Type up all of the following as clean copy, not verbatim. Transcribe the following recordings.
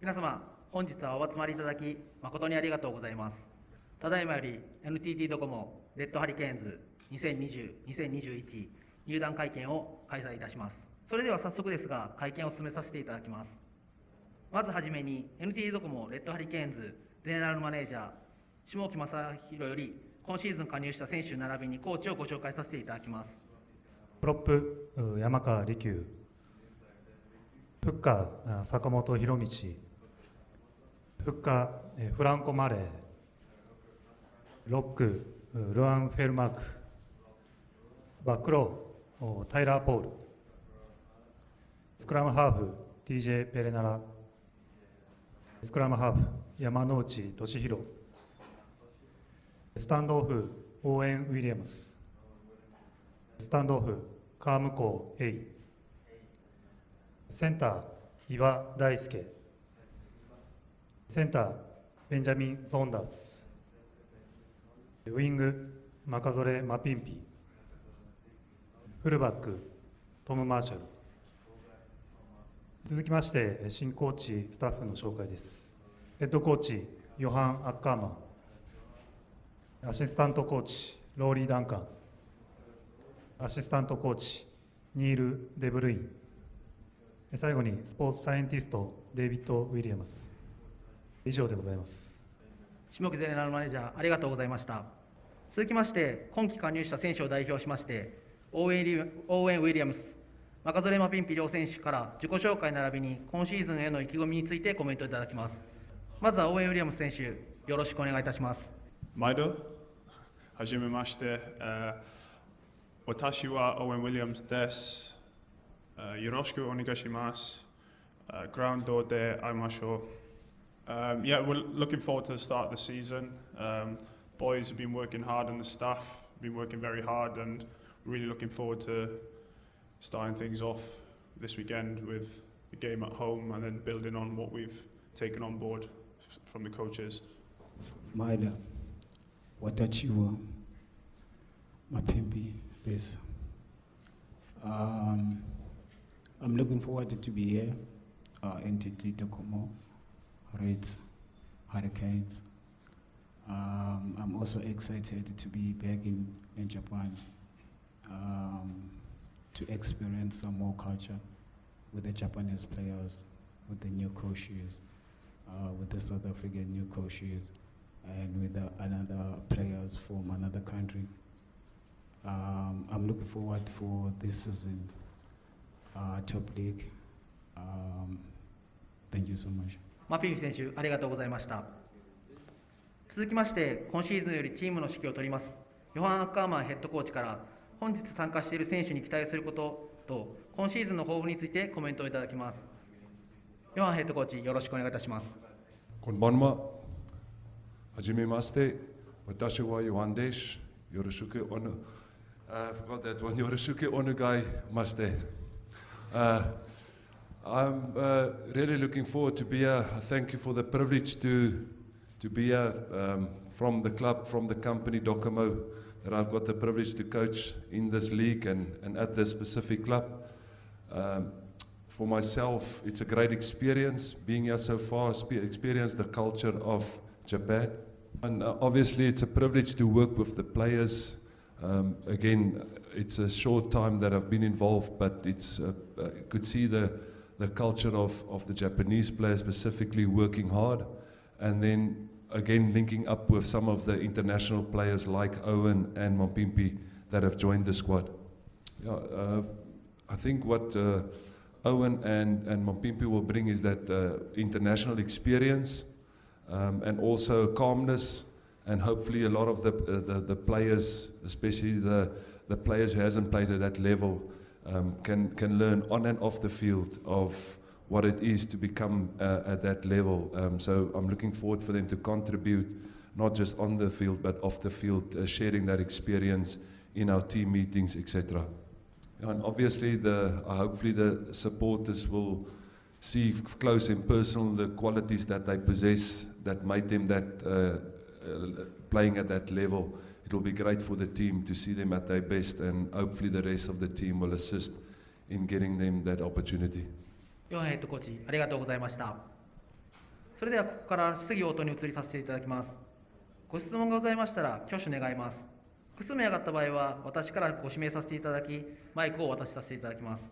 皆様、本日はお集まりいただき誠にありがとうございます。ただいまより NTT ドコモレッドハリケーンズ2020-2021入団会見を開催いたします。それでは早速ですが、会見を進めさせていただきます。まずはじめに NTT ドコモレッドハリケーンズゼネラルマネージャー下木正弘より今シーズン加入した選手並びにコーチをご紹介させていただきます。プロップ山川利休、フッカー坂本博道、フッカーフランコ・マレー、ロックルアン・フェルマーク、バックロータイラー・ポール、スクラムハーフ TJ ペレナラ、スクラムハーフ山之内俊弘、スタンドオフオーウェン・ウィリアムス、スタンドオフ川向こうエイ、センター岩大輔、センターベンジャミン・ソンダース、ウイングマカゾレ・マピンピ、フルバックトム・マーシャル。続きまして新コーチスタッフの紹介です。ヘッドコーチヨハン・アッカーマン、アシスタントコーチローリー・ダンカン、アシスタントコーチニール・デブルイン、最後にスポーツサイエンティストデイビッド・ウィリアムス。以上でございます。下木ゼネラルマネージャーありがとうございました。続きまして今季加入した選手を代表しましてオーウェン・ウィリアムス、マカゾレ・マピンピ両選手から自己紹介並びに今シーズンへの意気込みについてコメントいただきます。まずはオーウェン・ウィリアムス選手、よろしくお願いいたします。毎度はじめまして、私はオーウェン・ウィリアムスです。よろしくお願いします。グラウンドで会いましょう。Yeah, we're looking forward to the start of the season. Boys have been working hard and the staff have been working very hard and really looking forward to starting things off this weekend with the game at home and then building on what we've taken on board from the coaches. 前田、私はマピンピです。I'm looking forward to be here, NTT Docomo, Red Hurricanes. I'm also excited to be back in Japan, to experience some more culture with the Japanese players, with the new coaches, with the South African new coaches, and with the another players from another country. I'm looking forward for this season, top league. Thank you so much. マピンピ選手ありがとうございました。続きまして今シーズンよりチームの指揮を執りますヨハン・アッカーマンヘッドコーチから本日参加している選手に期待することと今シーズンの抱負についてコメントをいただきます。ヨハンヘッドコーチ、よろしくお願いいたします。こんばんは。はじめまして。私はヨハンです。よろしくお願いまして。I'm really looking forward to be here. Thank you for the privilege to be here from the club, from the company Docomo, that I've got the privilege to coach in this league and at this specific club. For myself, it's a great experience being here so far, experience the culture of Japan. And obviously it's a privilege to work with the players. Again, it's a short time that I've been involved, but it's I could see the culture of the Japanese players specifically working hard, and then again linking up with some of the international players like Owen and Mampimpi that have joined the squad. I think what Owen and Mampimpi will bring is that international experience and also calmness, and hopefully a lot of the players, especially the players who hasn't played at that level, can learn on and off the field of what it is to become at that level. So I'm looking forward for them to contribute, not just on the field, but off the field, sharing that experience in our team meetings, etc. And obviously, hopefully the supporters will see close and personal the qualities that they possess that made them playing at that level. It will be great for the team to see them at their best, and hopefully the rest of the team will assist in getting them that opportunity. ヨハンヘッドコーチ、ありがとうございました。それではここから質疑応答に移りさせていただきます。ご質問がございましたら挙手願います。複数名上がった場合は私からご指名させていただき、マイクをお渡しさせていただきます。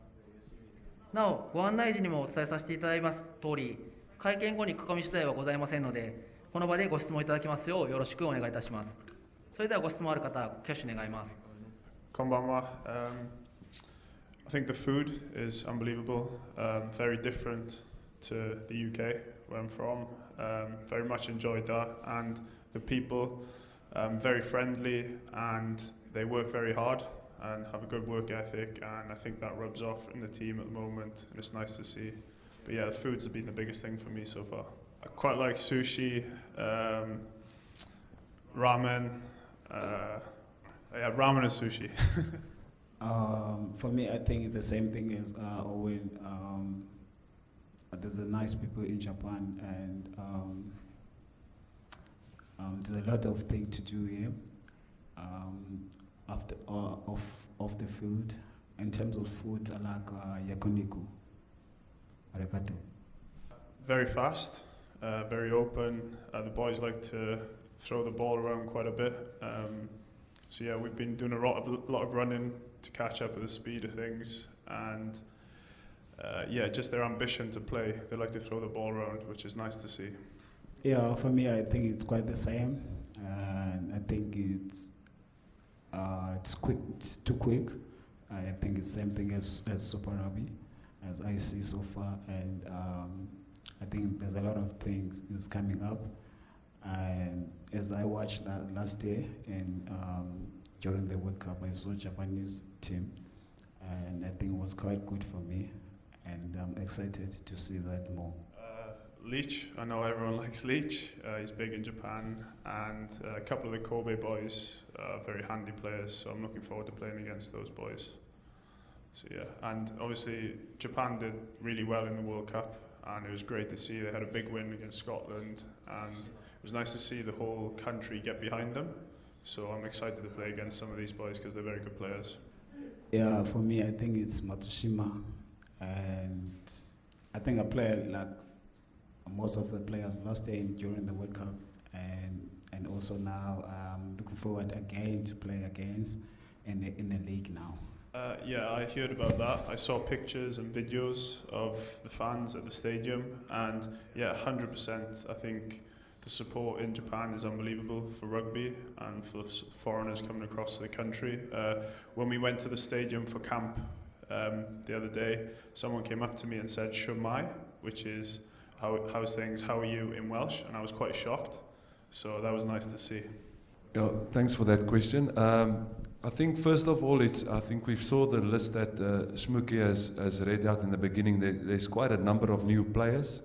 なお、ご案内時にもお伝えさせていただきます通り、会見後に囲み取材はございませんので、この場でご質問いただきますようよろしくお願いいたします。それではご質問ある方、挙手願います。こんばんは。I think the food is unbelievable, very different to the UK where I'm from. Very much enjoyed that, and the people very friendly and they work very hard and have a good work ethic, and I think that rubs off in the team at the moment and it's nice to see. But yeah, the food's been the biggest thing for me so far. I quite like sushi, ramen, ramen and sushi. For me, I think it's the same thing as Owen. There's a nice people in Japan, and there's a lot of things to do here. After of the food, in terms of food, I like yakiniku. Arigato. Very fast, very open. The boys like to throw the ball around quite a bit. So yeah, we've been doing a lot of running to catch up with the speed of things, and yeah, just their ambition to play. They like to throw the ball around, which is nice to see. Yeah, for me, I think it's quite the same, and I think it's quick. It's too quick. I think it's the same thing as Super Rugby, as I see so far, and I think there's a lot of things is coming up. And as I watched last year and during the World Cup, I saw Japanese team, and I think it was quite good for me, and I'm excited to see that more. Leach, I know everyone likes Leach. He's big in Japan, and a couple of the Kobe boys are very handy players, so I'm looking forward to playing against those boys. So yeah, and obviously Japan did really well in the World Cup, and it was great to see. They had a big win against Scotland, and it was nice to see the whole country get behind them. So I'm excited to play against some of these boys because they're very good players. Yeah, for me, I think it's Matsushima, and I think I played like most of the players last year during the World Cup, and also now I'm looking forward again to play against in the league now. Yeah, I heard about that. I saw pictures and videos of the fans at the stadium, and yeah, 100%. I think the support in Japan is unbelievable for rugby and for foreigners coming across the country. When we went to the stadium for camp the other day, someone came up to me and said "Shumai," which is how's things, how are you in Welsh, and I was quite shocked. So that was nice to see. Yeah, thanks for that question. I think first of all, I think we saw the list that Smokey has read out in the beginning. There's quite a number of new players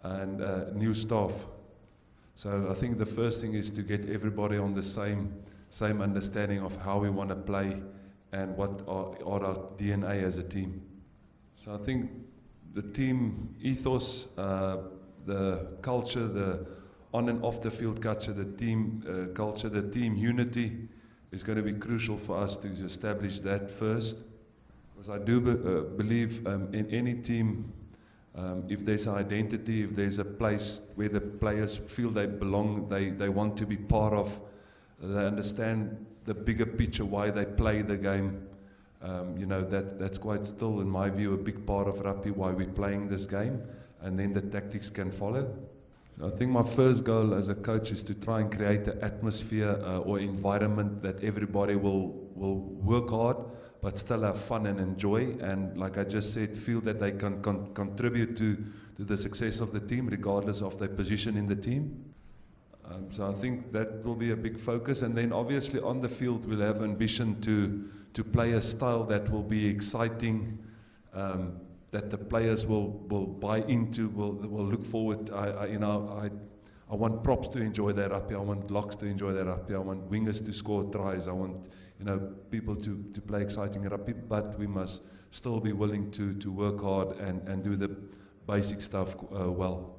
and new staff. So I think the first thing is to get everybody on the same understanding of how we want to play and what are our DNA as a team. So I think the team ethos, the culture, the on and off the field culture, the team culture, the team unity is going to be crucial for us to establish that first. Because I do believe in any team, if there's an identity, if there's a place where the players feel they belong, they want to be part of, they understand the bigger picture, why they play the game. That's quite still, in my view, a big part of rugby, why we're playing this game, and then the tactics can follow. So I think my first goal as a coach is to try and create an atmosphere or environment that everybody will work hard, but still have fun and enjoy, and like I just said, feel that they can contribute to the success of the team, regardless of their position in the team. So I think that will be a big focus, and then obviously on the field we'll have ambition to play a style that will be exciting, that the players will buy into, will look forward. I want props to enjoy their rugby. I want locks to enjoy their rugby. I want wingers to score tries. I want people to play exciting rugby. But we must still be willing to work hard and do the basic stuff well.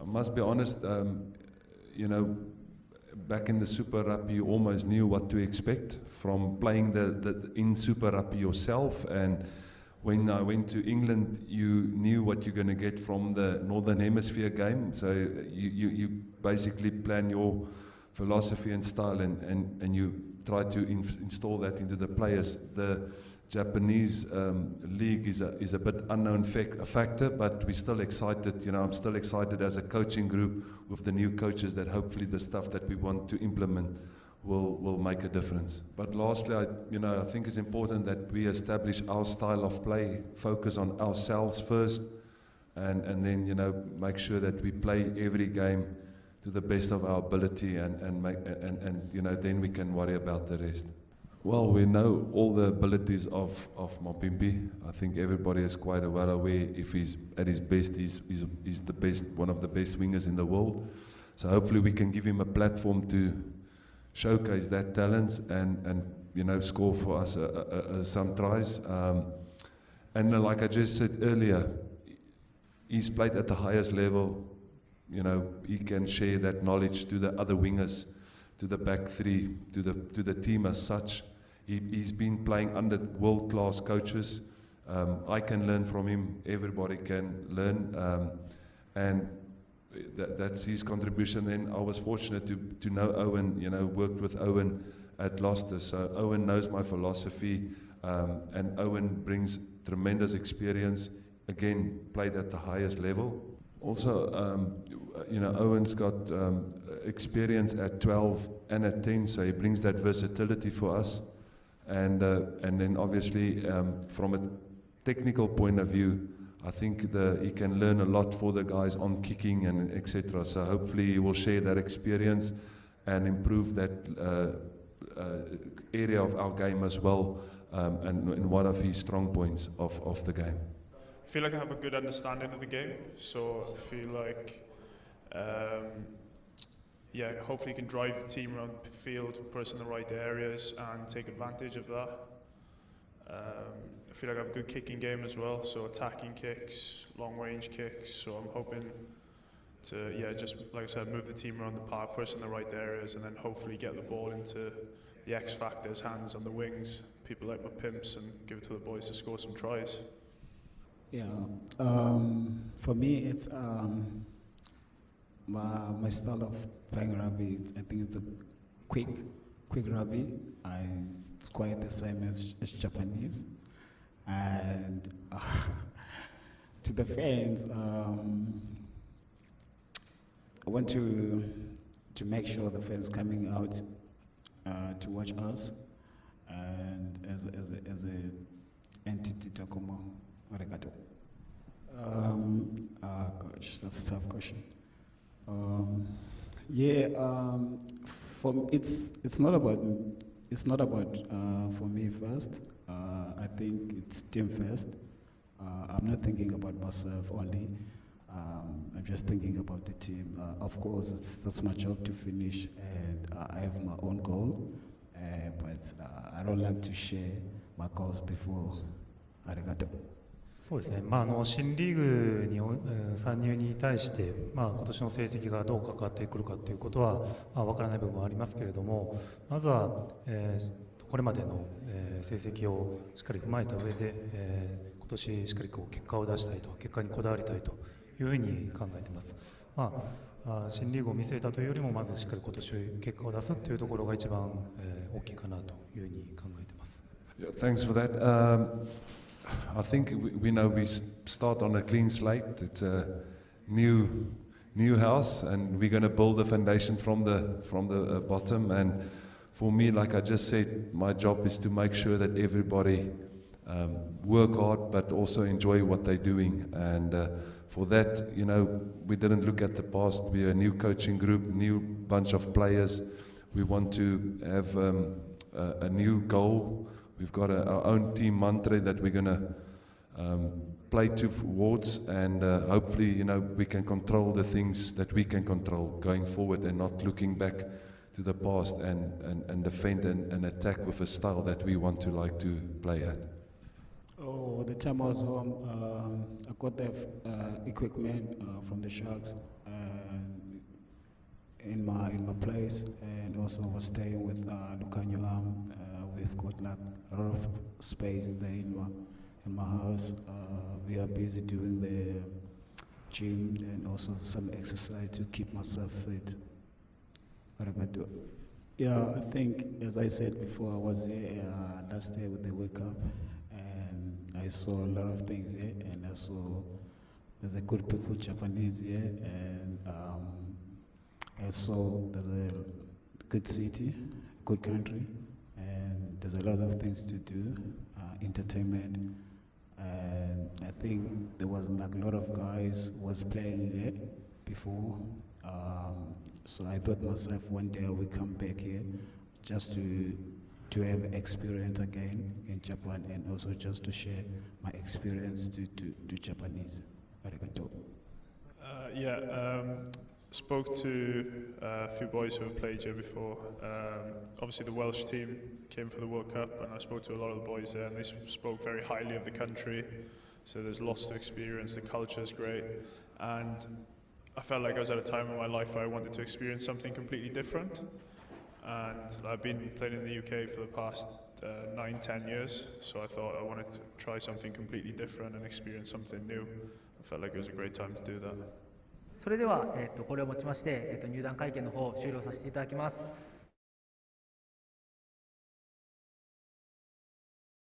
I must be honest. Back in the Super Rugby, you almost knew what to expect from playing in Super Rugby yourself, and when I went to England, you knew what you're going to get from the Northern Hemisphere game. So you basically plan your philosophy and style, and you try to install that into the players. The Japanese league is a bit unknown factor, but we're still excited. You know, I'm still excited as a coaching group with the new coaches that hopefully the stuff that we want to implement will make a difference. But lastly, I think it's important that we establish our style of play, focus on ourselves first, and then, you know, make sure that we play every game to the best of our ability, and you know, then we can worry about the rest. Well, we know all the abilities of Mapimpy. I think everybody is quite well aware. If he's at his best, he's the best, one of the best wingers in the world. So hopefully we can give him a platform to showcase that talents and you know, score for us some tries. And like I just said earlier, he's played at the highest level. You know, he can share that knowledge to the other wingers, to the back three, to the team as such. He's been playing under world-class coaches. I can learn from him. Everybody can learn, and that's his contribution. Then I was fortunate to know Owen. You know, worked with Owen at Gloucester. So Owen knows my philosophy, and Owen brings tremendous experience. Again, played at the highest level. Also, you know, Owen's got experience at 12 and at 10, so he brings that versatility for us. And then obviously, from a technical point of view, I think he can learn a lot for the guys on kicking and etc. So hopefully he will share that experience and improve that area of our game as well, and one of his strong points of the game. I feel like I have a good understanding of the game, so I feel like, hopefully you can drive the team around the field, put us in the right areas and take advantage of that. I feel like I have a good kicking game as well, so attacking kicks, long range kicks, so I'm hoping to, just like I said, move the team around the park, put us in the right areas, and then hopefully get the ball into the X Factors' hands on the wings, people like my pimps, and give it to the boys to score some tries. Yeah, for me, it's my style of playing rugby. I think it's a quick rugby. It's quite the same as Japanese. And to the fans, I want to make sure the fans coming out to watch us, and as a entity Takomo. Gosh, that's a tough question. It's not about for me first. I think it's team first. I'm not thinking about myself only. I'm just thinking about the team. Of course, that's my job to finish, and I have my own goal. But I don't like to share my goals before. Arigato. そうですね、新リーグに参入に対して、今年の成績がどう関わってくるかということは、分からない部分はありますけれども、まずは、これまでの、成績をしっかり踏まえた上で、今年しっかり結果を出したいと、結果にこだわりたいというふうに考えています。新リーグを見据えたというよりも、まずしっかり今年結果を出すというところが一番、大きいかなというふうに考えています。Thanks for that. I think we know we start on a clean slate. It's a new house, and we're going to build the foundation from the bottom. And for me, like I just said, my job is to make sure that everybody work hard, but also enjoy what they're doing. And for that, you know, we didn't look at the past. We're a new coaching group, new bunch of players. We want to have a new goal. We've got our own team mantra that we're going to play towards, and hopefully, you know, we can control the things that we can control going forward, and not looking back to the past and defend and attack with a style that we want to like to play at. Oh, the time I was home, I got the equipment from the Sharks in my place, and also was staying with Lucanio. We've got like a lot of space there in my house. We are busy doing the gym and also some exercise to keep myself fit. What am I doing? Yeah, I think, as I said before, I was here last year with the World Cup, and I saw a lot of things here, and I saw there's a good people, Japanese here, and I saw there's a good city, good country, and there's a lot of things to do, entertainment, and I think there was like a lot of guys was playing here before. So I thought myself one day I will come back here just to have experience again in Japan, and also just to share my experience to Japanese. Arigato. Spoke to a few boys who have played here before. Obviously the Welsh team came for the World Cup, and I spoke to a lot of the boys there, and they spoke very highly of the country. So there's lots to experience, the culture is great, and I felt like I was at a time in my life where I wanted to experience something completely different. And I've been playing in the UK for the past 9-10 years, so I thought I wanted to try something completely different and experience something new. I felt like it was a great time to do that. それでは、これをもちまして、入団会見の方を終了させていただきます。